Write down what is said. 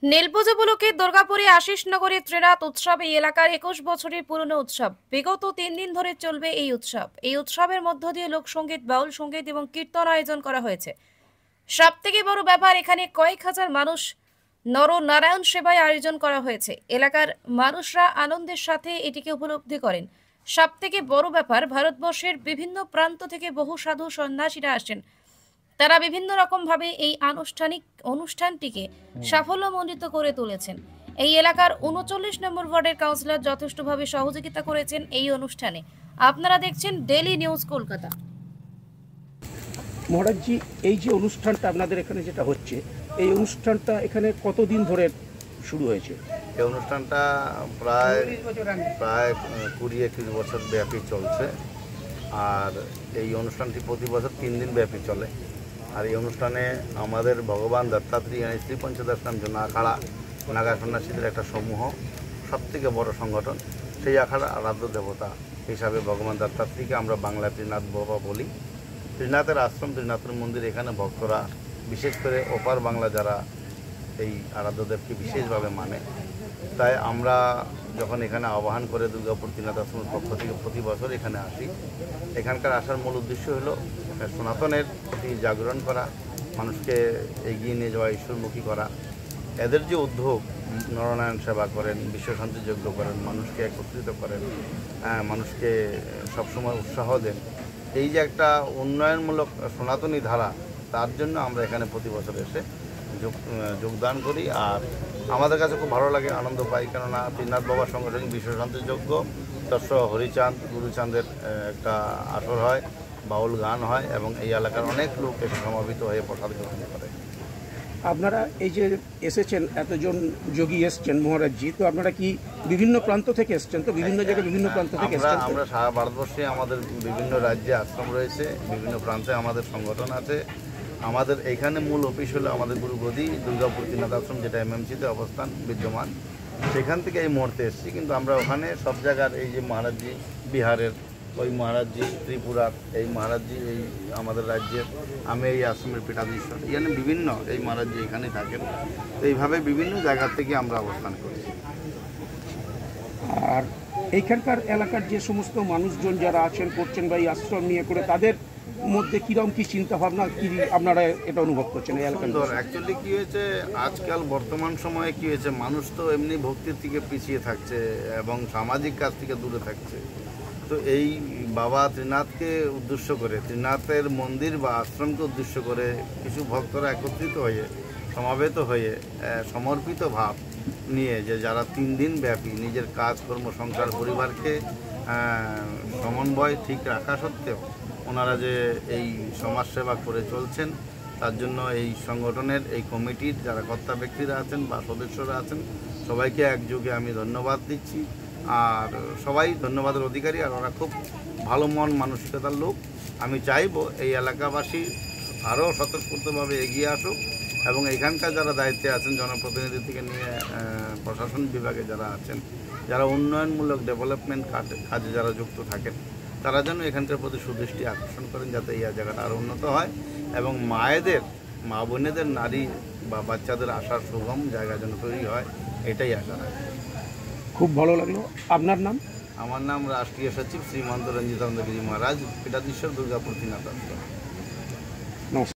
নীলপুজো উপলক্ষে দুর্গাপুরে আশিসনগরে ত্রিনাথ উৎসব এই এলাকার 21 বছরের পুরনো উৎসব। বিগত 3 দিন ধরে চলবে এই উৎসব। এই উৎসবের মধ্য দিয়ে লোকসঙ্গীত, বাউল সঙ্গীত এবং কীর্তন আয়োজন করা হয়েছে। সব থেকে বড় ব্যাপার, এখানে কয়েক হাজার মানুষ নরনারায়ণ সেবায় আয়োজন করা হয়েছে। এলাকার মানুষরা আনন্দের সাথে এটিকে উপলব্ধি করেন। সব থেকে বড় ব্যাপার, ভারতবর্ষের বিভিন্ন প্রান্ত থেকে বহু সাধু সন্ন্যাসীরা আসেন। তারা বিভিন্ন রকমভাবে এই অনুষ্ঠানটিকে সাফল্যমণ্ডিত করে তুলেছেন। এই এলাকার ৩৯ নম্বর ওয়ার্ডের কাউন্সিলর যথেষ্টভাবে সহযোগিতা করেছেন এই অনুষ্ঠানে। আপনারা দেখছেন ডেইলি নিউজ কলকাতা। মহারাজজি, এই যে অনুষ্ঠানটা আপনাদের এখানে যেটা হচ্ছে, এই অনুষ্ঠানটা এখানে কতদিন ধরে শুরু হয়েছে? এই অনুষ্ঠানটা প্রায় 20-21 বছর ব্যাপী চলছে। আর এই অনুষ্ঠানটি প্রতি বছর 3 দিন ব্যাপী চলে। আর এই অনুষ্ঠানে আমাদের ভগবান দত্তাত্রেয় শ্রী পঞ্চদশ নাম জন্য আখাড়া নাগা সন্ন্যাসীদের একটা সমূহ, সবথেকে বড় সংগঠন। সেই আখাড়া আরাধ্য দেবতা হিসাবে ভগবান দত্তাত্রেয়কে আমরা বাংলা ত্রিনাথ বাবা বলি। ত্রিনাথের আশ্রম, ত্রিনাথের মন্দির, এখানে ভক্তরা বিশেষ করে ওপার বাংলা যারা এই আরাধ্যদেবকে বিশেষভাবে মানে, তাই আমরা যখন এখানে আহ্বান করে দুর্গাপুর ত্রিনাথ আশ্রমের পক্ষ থেকে প্রতি বছর এখানে আসি। এখানকার আসার মূল উদ্দেশ্য হলো সনাতনের প্রতি জাগরণ করা, মানুষকে এগিয়ে নিয়ে যাওয়া, ঈশ্বরমুখী করা। এদের যে উদ্যোগ, নরনারায়ণ সেবা করেন, বিশ্বশান্তি যজ্ঞ করেন, মানুষকে একত্রিত করেন, মানুষকে সবসময় উৎসাহ দেন, এই যে একটা উন্নয়নমূলক সনাতনী ধারা, তার জন্য আমরা এখানে প্রতি বছর এসে যোগদান করি। আর আমাদের কাছে খুব ভালো লাগে, আনন্দ পাই, কেননা ত্রিনাথ বাবার সঙ্গে সঙ্গে বিশ্বশান্তি যজ্ঞ, দর্শ হরিচাঁদ গুরুচাঁদের একটা আসর হয়, বাউল গান হয় এবং এই এলাকার অনেক লোক এসে সমাবেত হয়ে প্রসাদ গ্রহণ করে। আপনারা এই যে এসেছেন, এতজন যোগী এসছেন মহারাজজি, তো আপনারা কি বিভিন্ন প্রান্ত থেকে এসছেন? তো বিভিন্ন জায়গায় বিভিন্ন প্রান্ত থেকে এসছেন। আমরা সারা ভারতবর্ষে আমাদের বিভিন্ন রাজ্যে আশ্রম রয়েছে, বিভিন্ন প্রান্তে আমাদের সংগঠন আছে। আমাদের এইখানে মূল অফিস হলো আমাদের গুরুগদি দুর্গাপুর ত্রিনাথ আশ্রম, যেটা এমএমসিতে অবস্থান বিদ্যমান। সেখান থেকে এই মুহূর্তে এসেছি, কিন্তু আমরা ওখানে সব জায়গার, এই যে মহারাজজি বিহারের, ওই মহারাজজি ত্রিপুরার, এই মহারাজজি এই আমাদের রাজ্যের, আমি এই আশ্রমের পীঠাধীশ্বর, এখানে বিভিন্ন এই মহারাজজি এখানেই থাকেন। তো এইভাবে বিভিন্ন জায়গা থেকে আমরা অবস্থান করেছি। আর এইখানকার এলাকার যে সমস্ত মানুষজন যারা আছেন করছেন বা এই আশ্রম নিয়ে করে, তাদের মধ্যে কিরকম কি চিন্তা ভাবনা, কি আপনারা এটা অনুভব করছেন এই এলাকার? অ্যাকচুয়ালি কী হয়েছে, আজকাল বর্তমান সময়ে কী হয়েছে, মানুষ তো এমনি ভক্তির থেকে পিছিয়ে থাকছে এবং সামাজিক কাজ থেকে দূরে থাকছে। তো এই বাবা ত্রিনাথকে উদ্দেশ্য করে, ত্রিনাথের মন্দির বা আশ্রমকে উদ্দেশ্য করে কিছু ভক্তরা একত্রিত হয়ে, সমাবেত হয়ে, সমর্পিত ভাব নিয়ে, যে যারা 3 দিন ব্যাপী নিজের কাজ, কর্ম, সংসার, পরিবারকে সমন্বয় ঠিক রাখা সত্ত্বেও ওনারা যে এই সমাজসেবা করে চলছেন, তার জন্য এই সংগঠনের, এই কমিটির যারা কর্তা ব্যক্তিরা আছেন বা সদস্যরা আছেন, সবাইকে একযোগে আমি ধন্যবাদ দিচ্ছি। আর সবাই ধন্যবাদের অধিকারী, আর ওরা খুব ভালো মন মানসিকতার লোক। আমি চাইবো এই এলাকাবাসী আরও স্বতঃস্ফূর্তভাবে এগিয়ে আসুক এবং এখানকার যারা দায়িত্বে আছেন, জনপ্রতিনিধি থেকে নিয়ে প্রশাসন বিভাগে যারা আছেন, যারা উন্নয়নমূলক ডেভেলপমেন্ট কাজে যারা যুক্ত থাকেন, তারা যেন এখানকার প্রতি সুদৃষ্টি আকর্ষণ করেন, যাতে এই জায়গাটা আরও উন্নত হয় এবং মায়েদের, মা বোনেদের, নারী বা বাচ্চাদের আসার সুগম জায়গা যেন তৈরি হয়, এটাই আশা রাখি। খুব ভালো লাগলো। আপনার নাম? আমার নাম রাষ্ট্রীয় সচিব শ্রীমন্ত রঞ্জিতানন্দ গিরি মহারাজ, পীঠাধীশ্বর, দুর্গাপুর ত্রিনাথ আশ্রম। নমস্কার।